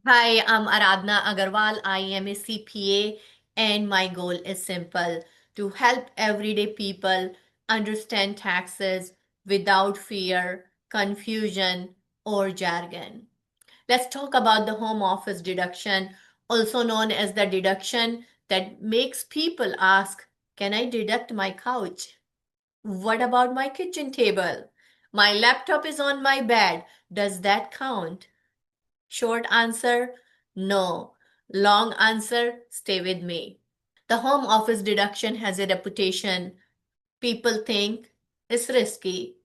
Hi, I'm Aradhna Agarwal. I am a CPA, and my goal is simple to help everyday people understand taxes without fear, confusion, or jargon. Let's talk about the home office deduction, also known as the deduction that makes people ask, can I deduct my couch? What about my kitchen table? My laptop is on my bed. Does that count? Short answer, no. Long answer, stay with me. The home office deduction has a reputation. People think it's risky,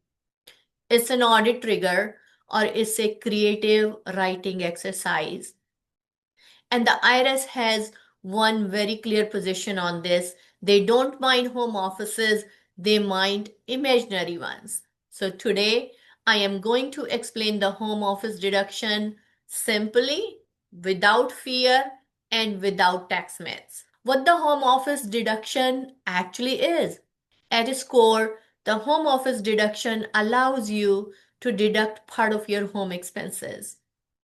it's an audit trigger, or it's a creative writing exercise. And the IRS has one very clear position on this. They don't mind home offices, they mind imaginary ones. So today, I am going to explain the home office deduction simply, without fear, and without tax myths. What the home office deduction actually is. At its core, the home office deduction allows you to deduct part of your home expenses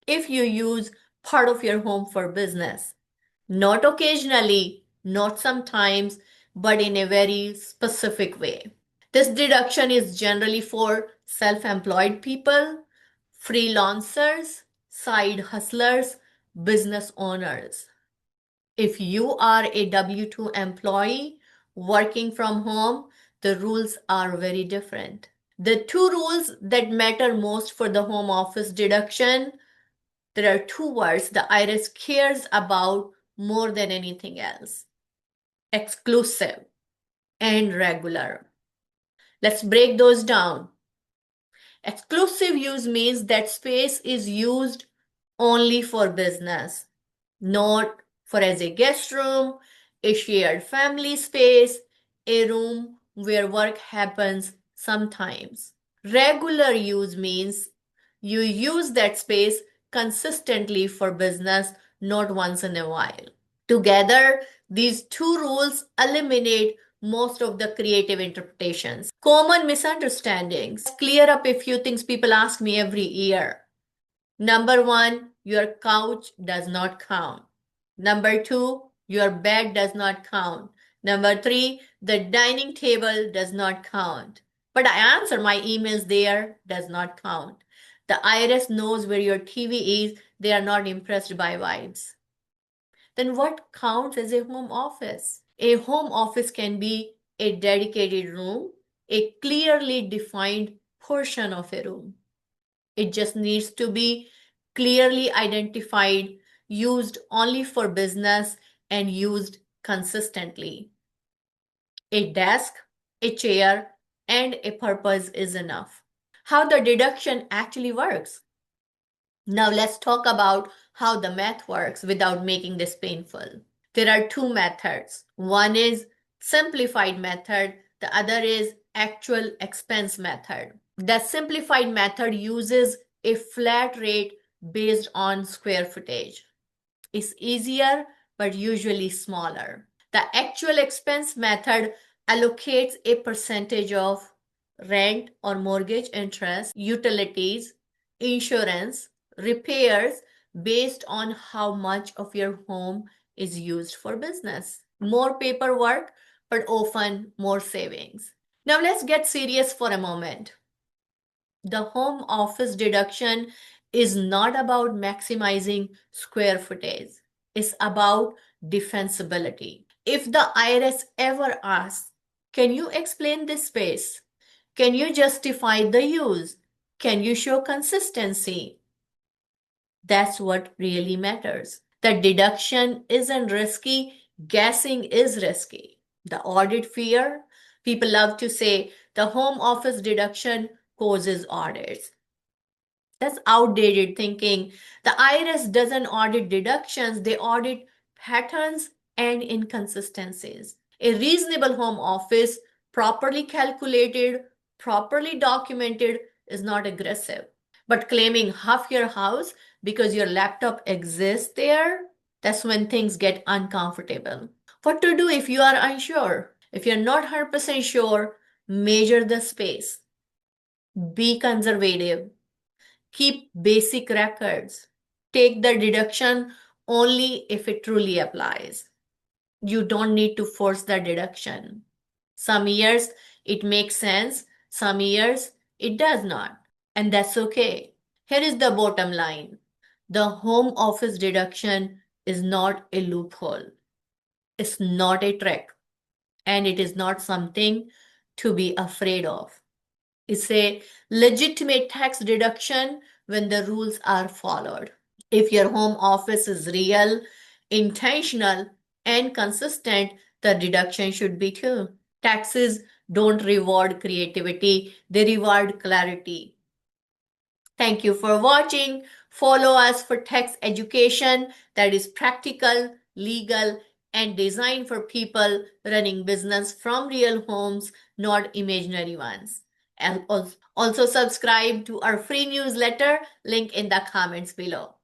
if you use part of your home for business. Not occasionally, not sometimes, but in a very specific way. This deduction is generally for self employed people, freelancers, side hustlers, business owners. If you are a W 2 employee working from home, the rules are very different. The two rules that matter most for the home office deduction, there are two words the IRS cares about more than anything else: exclusive and regular. Let's break those down. Exclusive use means that space is used only for business, not for as a guest room, a shared family space, a room where work happens sometimes. Regular use means you use that space consistently for business, not once in a while. Together, these two rules eliminate most of the creative interpretations. Common misunderstandings. Clear up a few things people ask me every year. Number one, your couch does not count. Number two, your bed does not count. Number three, the dining table does not count. But I answer my emails there, does not count. The IRS knows where your TV is, they are not impressed by vibes. Then what counts as a home office? A home office can be a dedicated room, a clearly defined portion of a room. It just needs to be clearly identified, used only for business, and used consistently. A desk, a chair, and a purpose is enough. How the deduction actually works. Now let's talk about how the math works without making this painful. There are two methods. One is simplified method, the other is actual expense method. The simplified method uses a flat rate based on square footage. It's easier but usually smaller. The actual expense method allocates a percentage of rent or mortgage interest, utilities, insurance, repairs based on how much of your home is used for business. More paperwork, but often more savings. Now let's get serious for a moment. The home office deduction is not about maximizing square footage. It's about defensibility. If the IRS ever asks, can you explain this space? Can you justify the use? Can you show consistency? That's what really matters. The deduction isn't risky, guessing is risky. The audit fear, people love to say the home office deduction causes audits. That's outdated thinking. The IRS doesn't audit deductions, they audit patterns and inconsistencies. A reasonable home office, properly calculated, properly documented, is not aggressive. But claiming half your house because your laptop exists there, that's when things get uncomfortable. What to do if you are unsure? If you're not 100% sure, measure the space. Be conservative. Keep basic records. Take the deduction only if it truly applies. You don't need to force the deduction. Some years it makes sense, some years it does not, and that's okay. Here is the bottom line: the home office deduction is not a loophole, it's not a trick, and it is not something to be afraid of. It's a legitimate tax deduction when the rules are followed. If your home office is real, intentional, and consistent, the deduction should be too. Taxes don't reward creativity, they reward clarity. Thank you for watching. Follow us for tax education that is practical, legal, and designed for people running business from real homes, not imaginary ones. And also subscribe to our free newsletter, link in the comments below.